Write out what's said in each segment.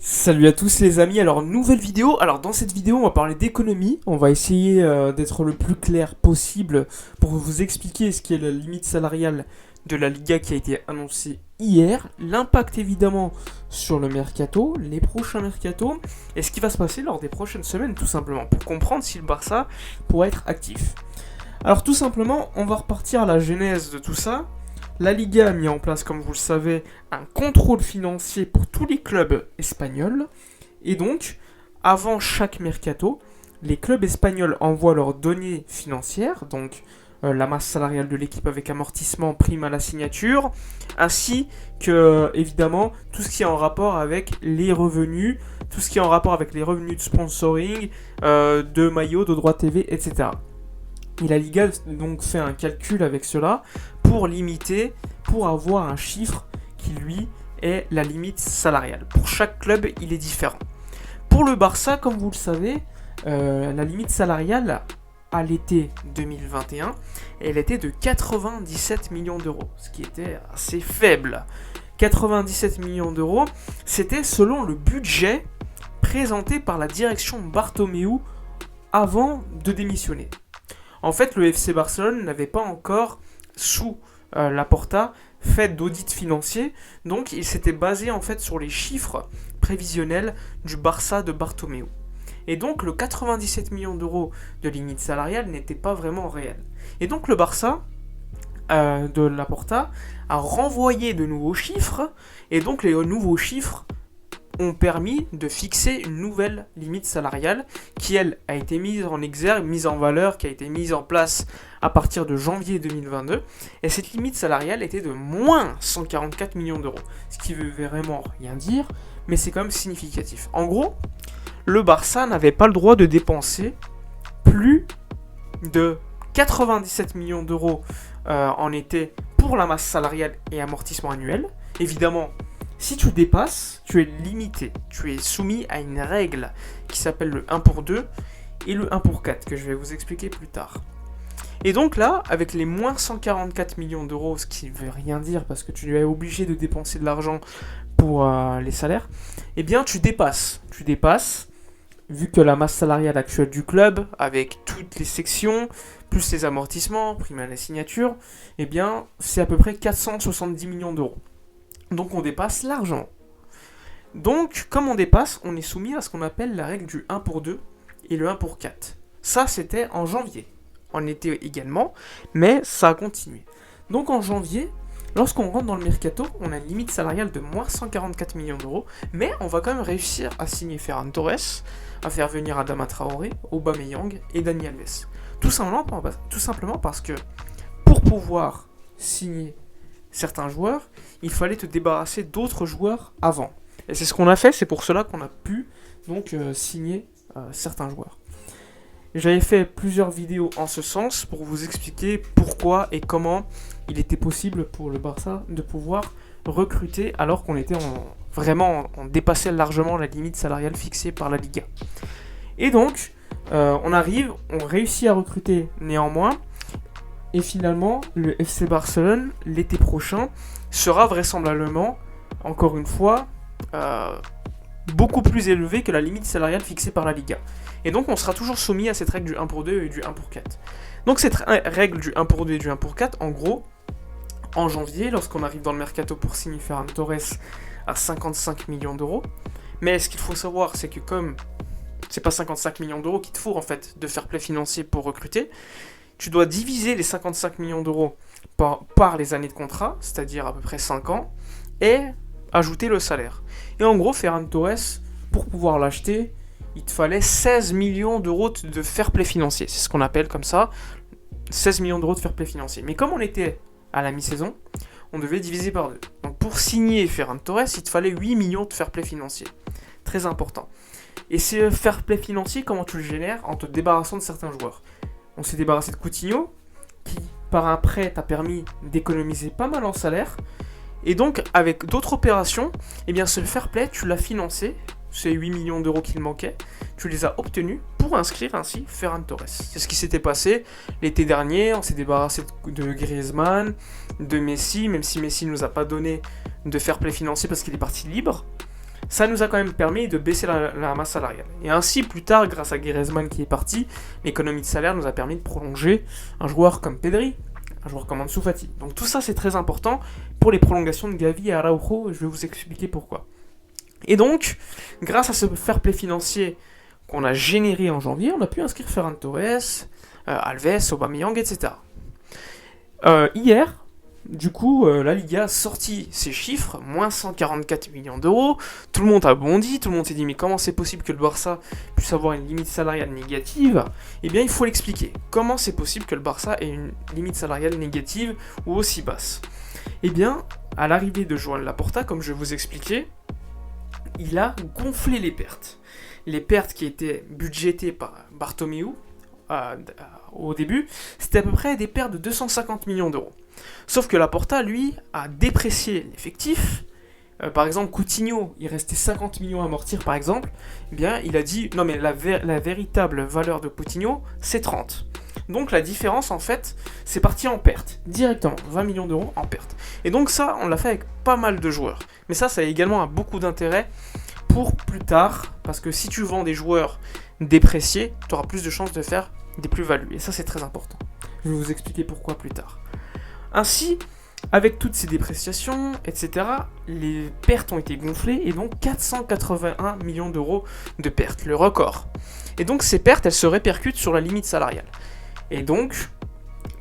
Salut à tous les amis, alors nouvelle vidéo. Alors dans cette vidéo on va parler d'économie, on va essayer d'être le plus clair possible pour vous expliquer ce qui est la limite salariale de la Liga qui a été annoncée hier, l'impact évidemment sur le mercato, les prochains mercatos et ce qui va se passer lors des prochaines semaines tout simplement pour comprendre si le Barça pourrait être actif. Alors tout simplement on va repartir à la genèse de tout ça. La Liga a mis en place, comme vous le savez, un contrôle financier pour tous les clubs espagnols. Et donc, avant chaque mercato, les clubs espagnols envoient leurs données financières, donc la masse salariale de l'équipe avec amortissement, prime à la signature, ainsi que, évidemment, tout ce qui est en rapport avec les revenus, tout ce qui est en rapport avec les revenus de sponsoring, de maillots, de droits TV, etc. Et la Liga donc fait un calcul avec cela pour limiter, pour avoir un chiffre qui lui est la limite salariale. Pour chaque club, il est différent. Pour le Barça, comme vous le savez, la limite salariale à l'été 2021, elle était de 97 millions d'euros, ce qui était assez faible. 97 millions d'euros, c'était selon le budget présenté par la direction Bartomeu avant de démissionner. En fait, le FC Barcelone n'avait pas encore, sous Laporta, fait d'audit financier, donc il s'était basé en fait sur les chiffres prévisionnels du Barça de Bartomeu. Et donc le 97 millions d'euros de limite salariale n'était pas vraiment réel. Et donc le Barça de Laporta a renvoyé de nouveaux chiffres, et donc les nouveaux chiffres ont permis de fixer une nouvelle limite salariale qui, elle, a été mise en exergue, mise en valeur, qui a été mise en place à partir de janvier 2022. Et cette limite salariale était de moins 144 millions d'euros. Ce qui veut vraiment rien dire, mais c'est quand même significatif. En gros, le Barça n'avait pas le droit de dépenser plus de 97 millions d'euros en été pour la masse salariale et amortissement annuel. Évidemment, si tu dépasses, tu es limité, tu es soumis à une règle qui s'appelle le 1 pour 2 et le 1 pour 4, que je vais vous expliquer plus tard. Et donc là, avec les moins 144 millions d'euros, ce qui ne veut rien dire parce que tu es obligé de dépenser de l'argent pour les salaires, eh bien tu dépasses, vu que la masse salariale actuelle du club, avec toutes les sections, plus les amortissements, prime à la signature, eh bien c'est à peu près 470 millions d'euros. Donc on dépasse l'argent. Donc comme on dépasse, on est soumis à ce qu'on appelle la règle du 1 pour 2 et le 1 pour 4. Ça c'était en janvier. En été également, mais ça a continué. Donc en janvier, lorsqu'on rentre dans le mercato, on a une limite salariale de moins 144 millions d'euros, mais on va quand même réussir à signer Ferran Torres, à faire venir Adama Traoré, Aubameyang et Dani Alves. Tout simplement parce que pour pouvoir signer certains joueurs, il fallait te débarrasser d'autres joueurs avant. Et c'est ce qu'on a fait, c'est pour cela qu'on a pu donc signer certains joueurs. J'avais fait plusieurs vidéos en ce sens pour vous expliquer pourquoi et comment il était possible pour le Barça de pouvoir recruter alors qu'on était on dépassait largement la limite salariale fixée par la Liga. Et donc, on réussit à recruter néanmoins. Et finalement, le FC Barcelone, l'été prochain, sera vraisemblablement, encore une fois, beaucoup plus élevé que la limite salariale fixée par la Liga. Et donc on sera toujours soumis à cette règle du 1 pour 2 et du 1 pour 4. Donc cette règle du 1 pour 2 et du 1 pour 4, en gros, en janvier, lorsqu'on arrive dans le mercato pour signer Ferran Torres à 55 millions d'euros, mais ce qu'il faut savoir, c'est que comme c'est pas 55 millions d'euros qu'il te faut en fait de fair play financier pour recruter, tu dois diviser les 55 millions d'euros par les années de contrat, c'est-à-dire à peu près 5 ans, et ajouter le salaire. Et en gros, Ferran Torres, pour pouvoir l'acheter, il te fallait 16 millions d'euros de fair play financier. C'est ce qu'on appelle comme ça, 16 millions d'euros de fair play financier. Mais comme on était à la mi-saison, on devait diviser par 2. Donc pour signer Ferran Torres, il te fallait 8 millions de fair play financier. Très important. Et ce fair play financier, comment tu le génères? En te débarrassant de certains joueurs. On s'est débarrassé de Coutinho, qui par un prêt t'a permis d'économiser pas mal en salaire. Et donc, avec d'autres opérations, eh bien, ce fair play, tu l'as financé, ces 8 millions d'euros qu'il manquait, tu les as obtenus pour inscrire ainsi Ferran Torres. C'est ce qui s'était passé l'été dernier, on s'est débarrassé de Griezmann, de Messi, même si Messi ne nous a pas donné de fair play financier parce qu'il est parti libre. ça nous a quand même permis de baisser la masse salariale. Et ainsi, plus tard, grâce à Griezmann qui est parti, l'économie de salaire nous a permis de prolonger un joueur comme Pedri, un joueur comme Ansu Fati. Donc tout ça, c'est très important pour les prolongations de Gavi et Araujo, et je vais vous expliquer pourquoi. Et donc, grâce à ce fair play financier qu'on a généré en janvier, on a pu inscrire Ferran Torres, Alves, Aubameyang, etc. Hier, du coup, la Liga a sorti ses chiffres, moins 144 millions d'euros. Tout le monde a bondi, tout le monde s'est dit mais comment c'est possible que le Barça puisse avoir une limite salariale négative? Eh bien, il faut l'expliquer. Comment c'est possible que le Barça ait une limite salariale négative ou aussi basse? Eh bien, à l'arrivée de Joan Laporta, comme je vous expliquais, il a gonflé les pertes. Les pertes qui étaient budgétées par Bartomeu au début, c'était à peu près des pertes de 250 millions d'euros. Sauf que Laporta, lui, a déprécié l'effectif. Par exemple, Coutinho, il restait 50 millions à amortir, par exemple. Eh bien, il a dit, non mais la véritable valeur de Coutinho, c'est 30. Donc la différence, en fait, c'est parti en perte. Directement, 20 millions d'euros en perte. Et donc ça, on l'a fait avec pas mal de joueurs. Mais ça a également beaucoup d'intérêt pour plus tard. Parce que si tu vends des joueurs dépréciés, tu auras plus de chances de faire des plus-values. Et ça, c'est très important. Je vais vous expliquer pourquoi plus tard. Ainsi, avec toutes ces dépréciations, etc., les pertes ont été gonflées et donc 481 millions d'euros de pertes, le record. Et donc ces pertes, elles se répercutent sur la limite salariale. Et donc,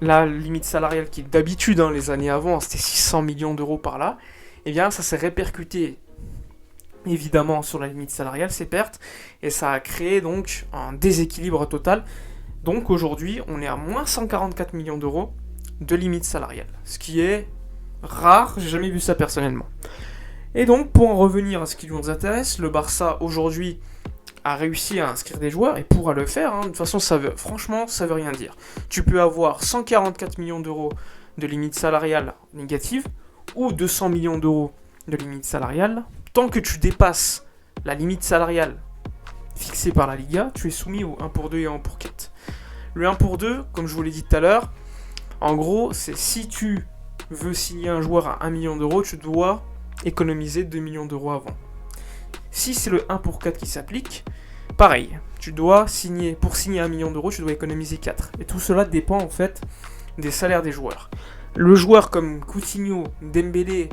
la limite salariale qui d'habitude, les années avant, c'était 600 millions d'euros par là, eh bien ça s'est répercuté évidemment sur la limite salariale, ces pertes, et ça a créé donc un déséquilibre total. Donc aujourd'hui, on est à moins 144 millions d'euros de limite salariale, ce qui est rare, j'ai jamais vu ça personnellement. Et donc, pour en revenir à ce qui nous intéresse, le Barça aujourd'hui a réussi à inscrire des joueurs et pourra le faire. De toute façon, franchement, ça veut rien dire. Tu peux avoir 144 millions d'euros de limite salariale négative ou 200 millions d'euros de limite salariale. Tant que tu dépasses la limite salariale fixée par la Liga, tu es soumis au 1 pour 2 et 1 pour 4. Le 1 pour 2, comme je vous l'ai dit tout à l'heure, en gros, c'est si tu veux signer un joueur à 1 million d'euros, tu dois économiser 2 millions d'euros avant. Si c'est le 1 pour 4 qui s'applique, pareil, pour signer 1 million d'euros, tu dois économiser 4. Et tout cela dépend en fait des salaires des joueurs. Le joueur comme Coutinho, Dembélé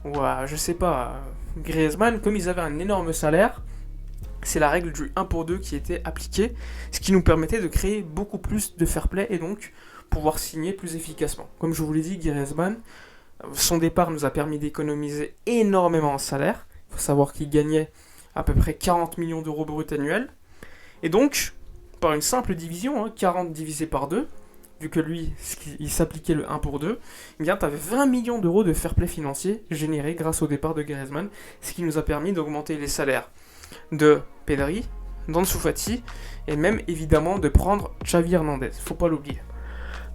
ou je sais pas, Griezmann, comme ils avaient un énorme salaire, c'est la règle du 1 pour 2 qui était appliquée, ce qui nous permettait de créer beaucoup plus de fair play et donc pouvoir signer plus efficacement. Comme je vous l'ai dit, Griezmann, son départ nous a permis d'économiser énormément en salaire. Il faut savoir qu'il gagnait à peu près 40 millions d'euros brut annuels. Et donc, par une simple division, 40 divisé par 2, vu que lui, il s'appliquait le 1 pour 2, eh bien, tu avais 20 millions d'euros de fair play financier générés grâce au départ de Griezmann, ce qui nous a permis d'augmenter les salaires de Pedri, d'Ansu Fati, et même évidemment de prendre Xavi Hernandez, faut pas l'oublier.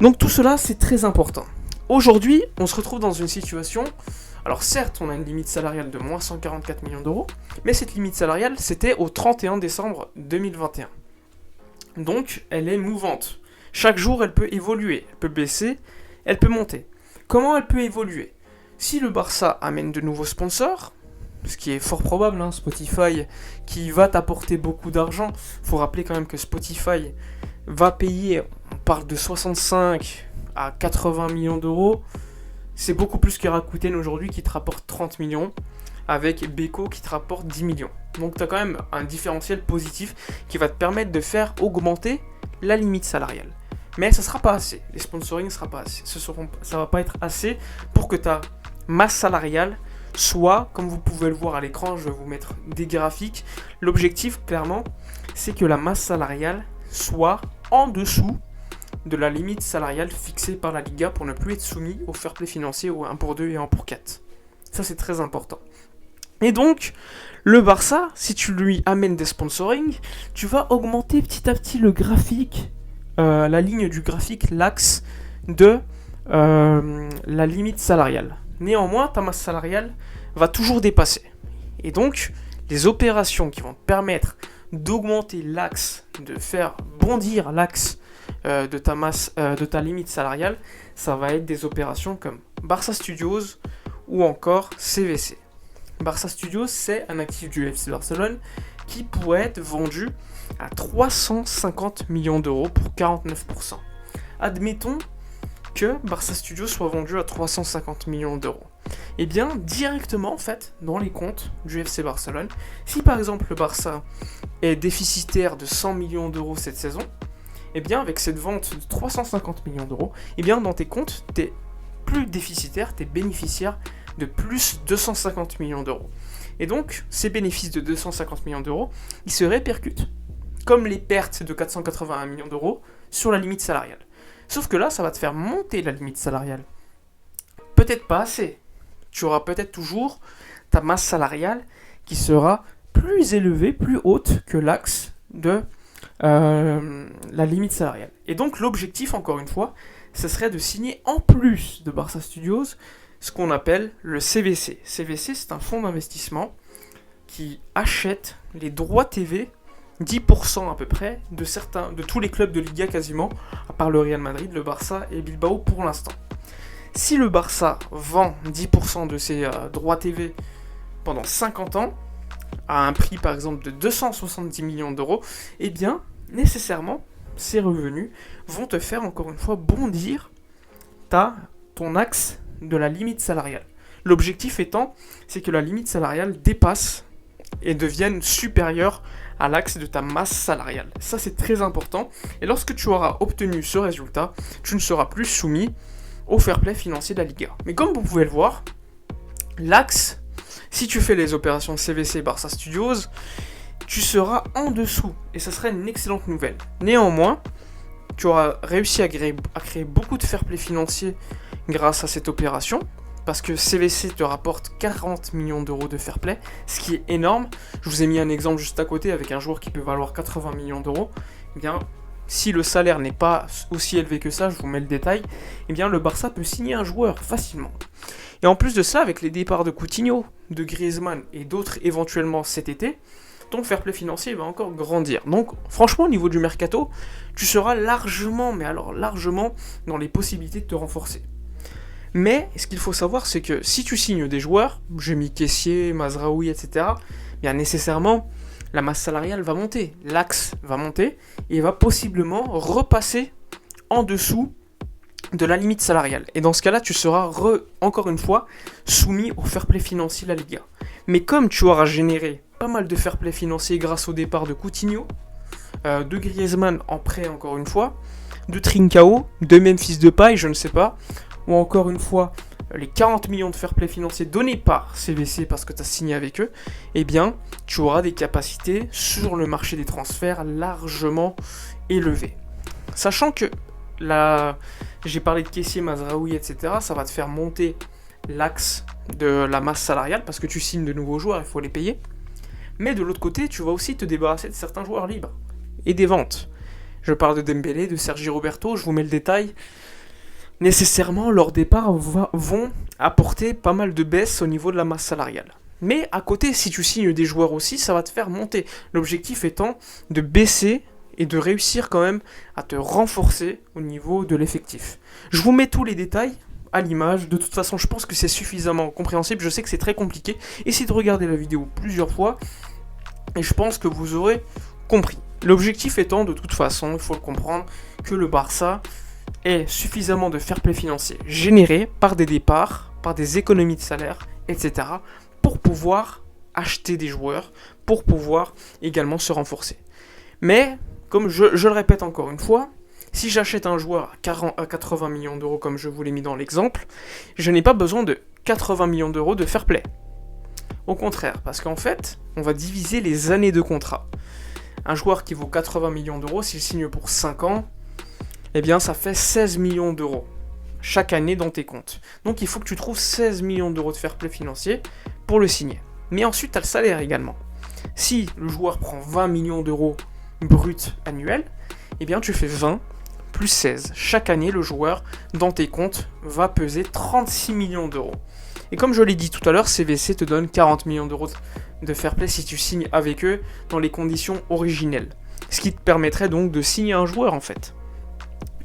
Donc tout cela, c'est très important. Aujourd'hui, on se retrouve dans une situation, alors certes, on a une limite salariale de moins 144 millions d'euros, mais cette limite salariale, c'était au 31 décembre 2021. Donc, elle est mouvante. Chaque jour, elle peut évoluer, elle peut baisser, elle peut monter. Comment elle peut évoluer? Si le Barça amène de nouveaux sponsors, ce qui est fort probable, Spotify, qui va t'apporter beaucoup d'argent, il faut rappeler quand même que Spotify va payer, on parle de 65 à 80 millions d'euros, c'est beaucoup plus que Rakuten aujourd'hui qui te rapporte 30 millions, avec Beko qui te rapporte 10 millions. Donc tu as quand même un différentiel positif qui va te permettre de faire augmenter la limite salariale. Mais ça ne sera pas assez, les sponsoring ne sera pas assez, ça va pas être assez pour que ta masse salariale soit, comme vous pouvez le voir à l'écran, je vais vous mettre des graphiques, l'objectif clairement c'est que la masse salariale soit en dessous de la limite salariale fixée par la Liga pour ne plus être soumis au fair play financier au 1 pour 2 et 1 pour 4. Ça c'est très important. Et donc, le Barça, si tu lui amènes des sponsoring, tu vas augmenter petit à petit le graphique, la ligne du graphique, l'axe de la limite salariale. Néanmoins, ta masse salariale va toujours dépasser. Et donc, les opérations qui vont te permettre d'augmenter l'axe, de faire bondir l'axe de ta limite salariale, ça va être des opérations comme Barça Studios ou encore CVC. Barça Studios, c'est un actif du FC Barcelone qui pourrait être vendu à 350 millions d'euros pour 49%. Admettons que Barça Studios soit vendu à 350 millions d'euros. Et bien, directement, en fait, dans les comptes du FC Barcelone, si par exemple le Barça est déficitaire de 100 millions d'euros cette saison, et bien, avec cette vente de 350 millions d'euros, et bien, dans tes comptes, t'es plus déficitaire, t'es bénéficiaire de plus 250 millions d'euros. Et donc, ces bénéfices de 250 millions d'euros, ils se répercutent, comme les pertes de 481 millions d'euros, sur la limite salariale. Sauf que là, ça va te faire monter la limite salariale. Peut-être pas assez. Tu auras peut-être toujours ta masse salariale qui sera plus élevée, plus haute que l'axe de la limite salariale. Et donc l'objectif, encore une fois, ce serait de signer en plus de Barça Studios ce qu'on appelle le CVC. CVC, c'est un fonds d'investissement qui achète les droits TV 10% à peu près de tous les clubs de Liga quasiment, à part le Real Madrid, le Barça et Bilbao pour l'instant. Si le Barça vend 10% de ses droits TV pendant 50 ans, à un prix par exemple de 270 millions d'euros, eh bien, nécessairement, ces revenus vont te faire encore une fois bondir ton axe de la limite salariale. L'objectif étant, c'est que la limite salariale dépasse et devienne supérieure à l'axe de ta masse salariale. Ça, c'est très important. Et lorsque tu auras obtenu ce résultat, tu ne seras plus soumis au fair play financier de la Liga. Mais comme vous pouvez le voir, l'axe, si tu fais les opérations CVC Barça Studios, tu seras en dessous. Et ça serait une excellente nouvelle. Néanmoins, tu auras réussi à créer beaucoup de fair play financier grâce à cette opération. Parce que CVC te rapporte 40 millions d'euros de fair play, ce qui est énorme. Je vous ai mis un exemple juste à côté avec un joueur qui peut valoir 80 millions d'euros. Eh bien, si le salaire n'est pas aussi élevé que ça, je vous mets le détail, eh bien le Barça peut signer un joueur facilement. Et en plus de ça, avec les départs de Coutinho, de Griezmann et d'autres éventuellement cet été, ton fair play financier va encore grandir. Donc franchement, au niveau du mercato, tu seras largement, mais alors largement, dans les possibilités de te renforcer. Mais ce qu'il faut savoir, c'est que si tu signes des joueurs, j'ai mis Kessié, Mazraoui, etc., bien nécessairement, la masse salariale va monter, l'axe va monter, et va possiblement repasser en dessous de la limite salariale. Et dans ce cas-là, tu seras, encore une fois, soumis au fair play financier de la Liga. Mais comme tu auras généré pas mal de fair play financier grâce au départ de Coutinho, de Griezmann en prêt encore une fois, de Trincao, de Memphis Depay, je ne sais pas, ou encore une fois les 40 millions de fair play financiers donnés par CVC parce que tu as signé avec eux, eh bien tu auras des capacités sur le marché des transferts largement élevées. Sachant que j'ai parlé de Kessié, Mazraoui, etc., ça va te faire monter l'axe de la masse salariale parce que tu signes de nouveaux joueurs, il faut les payer. Mais de l'autre côté, tu vas aussi te débarrasser de certains joueurs libres et des ventes. Je parle de Dembélé, de Sergi Roberto, je vous mets le détail. Nécessairement, leur départ vont apporter pas mal de baisse au niveau de la masse salariale. Mais à côté, si tu signes des joueurs aussi, ça va te faire monter. L'objectif étant de baisser et de réussir quand même à te renforcer au niveau de l'effectif. Je vous mets tous les détails à l'image. De toute façon, je pense que c'est suffisamment compréhensible. Je sais que c'est très compliqué. Essayez de regarder la vidéo plusieurs fois et je pense que vous aurez compris. L'objectif étant, de toute façon, il faut le comprendre, que le Barça ait suffisamment de fair play financier généré par des départs, par des économies de salaire, etc. pour pouvoir acheter des joueurs, pour pouvoir également se renforcer. Mais, comme je le répète encore une fois, si j'achète un joueur à 80 millions d'euros comme je vous l'ai mis dans l'exemple, je n'ai pas besoin de 80 millions d'euros de fair play. Au contraire, parce qu'en fait, on va diviser les années de contrat. Un joueur qui vaut 80 millions d'euros, s'il signe pour 5 ans, eh bien ça fait 16 millions d'euros chaque année dans tes comptes. Donc il faut que tu trouves 16 millions d'euros de fair play financier pour le signer. Mais ensuite, tu as le salaire également. Si le joueur prend 20 millions d'euros bruts annuels, eh bien tu fais 20 plus 16. Chaque année, le joueur, dans tes comptes, va peser 36 millions d'euros. Et comme je l'ai dit tout à l'heure, CVC te donne 40 millions d'euros de fair play si tu signes avec eux dans les conditions originelles. Ce qui te permettrait donc de signer un joueur en fait.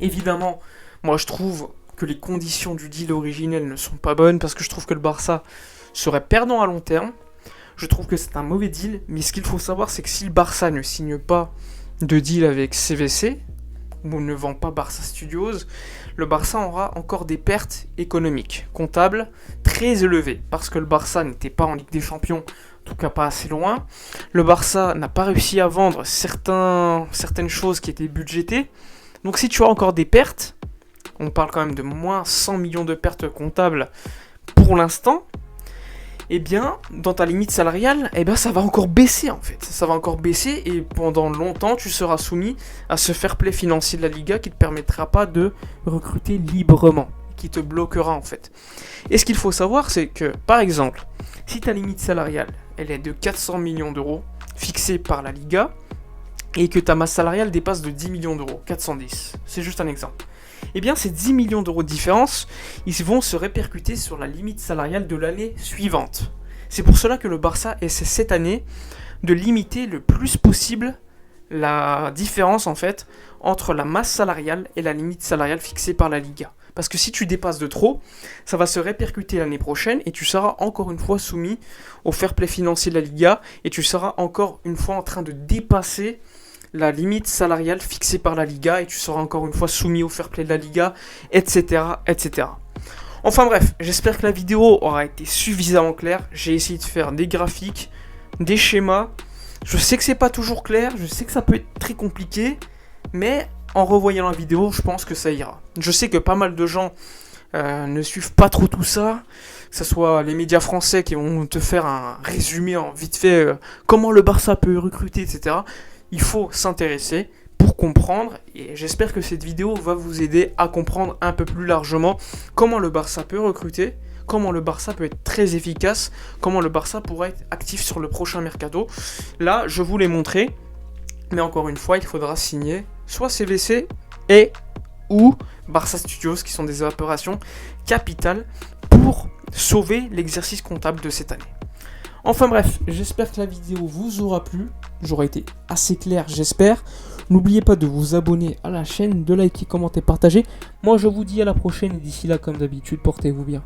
Évidemment, moi je trouve que les conditions du deal originel ne sont pas bonnes parce que je trouve que le Barça serait perdant à long terme. Je trouve que c'est un mauvais deal, mais ce qu'il faut savoir, c'est que si le Barça ne signe pas de deal avec CVC, ou ne vend pas Barça Studios, le Barça aura encore des pertes économiques, comptables, très élevées, parce que le Barça n'était pas en Ligue des Champions, en tout cas pas assez loin. Le Barça n'a pas réussi à vendre certaines choses qui étaient budgétées. Donc si tu as encore des pertes, on parle quand même de moins 100 millions de pertes comptables pour l'instant, eh bien, dans ta limite salariale, eh bien, ça va encore baisser en fait. Ça va encore baisser et pendant longtemps, tu seras soumis à ce fair play financier de la Liga qui ne te permettra pas de recruter librement, qui te bloquera en fait. Et ce qu'il faut savoir, c'est que, par exemple, si ta limite salariale, elle est de 400 millions d'euros, fixée par la Liga, et que ta masse salariale dépasse de 10 millions d'euros, 410, c'est juste un exemple. Eh bien, ces 10 millions d'euros de différence, ils vont se répercuter sur la limite salariale de l'année suivante. C'est pour cela que le Barça essaie cette année de limiter le plus possible la différence en fait entre la masse salariale et la limite salariale fixée par la Liga. Parce que si tu dépasses de trop, ça va se répercuter l'année prochaine et tu seras encore une fois soumis au fair play financier de la Liga et tu seras encore une fois en train de dépasser la limite salariale fixée par la Liga et tu seras encore une fois soumis au fair play de la Liga, etc., etc. Enfin bref, j'espère que la vidéo aura été suffisamment claire. J'ai essayé de faire des graphiques, des schémas. Je sais que c'est pas toujours clair, je sais que ça peut être très compliqué, mais en revoyant la vidéo, je pense que ça ira. Je sais que pas mal de gens ne suivent pas trop tout ça, que ce soit les médias français qui vont te faire un résumé en vite fait, comment le Barça peut recruter, etc. Il faut s'intéresser pour comprendre et j'espère que cette vidéo va vous aider à comprendre un peu plus largement comment le Barça peut recruter, comment le Barça peut être très efficace, comment le Barça pourra être actif sur le prochain mercato. Là, je vous l'ai montré, mais encore une fois, il faudra signer soit CVC et ou Barça Studios qui sont des opérations capitales pour sauver l'exercice comptable de cette année. Enfin bref, j'espère que la vidéo vous aura plu. J'aurai été assez clair, j'espère. N'oubliez pas de vous abonner à la chaîne, de liker, commenter, partager. Moi, je vous dis à la prochaine et d'ici là, comme d'habitude, portez-vous bien.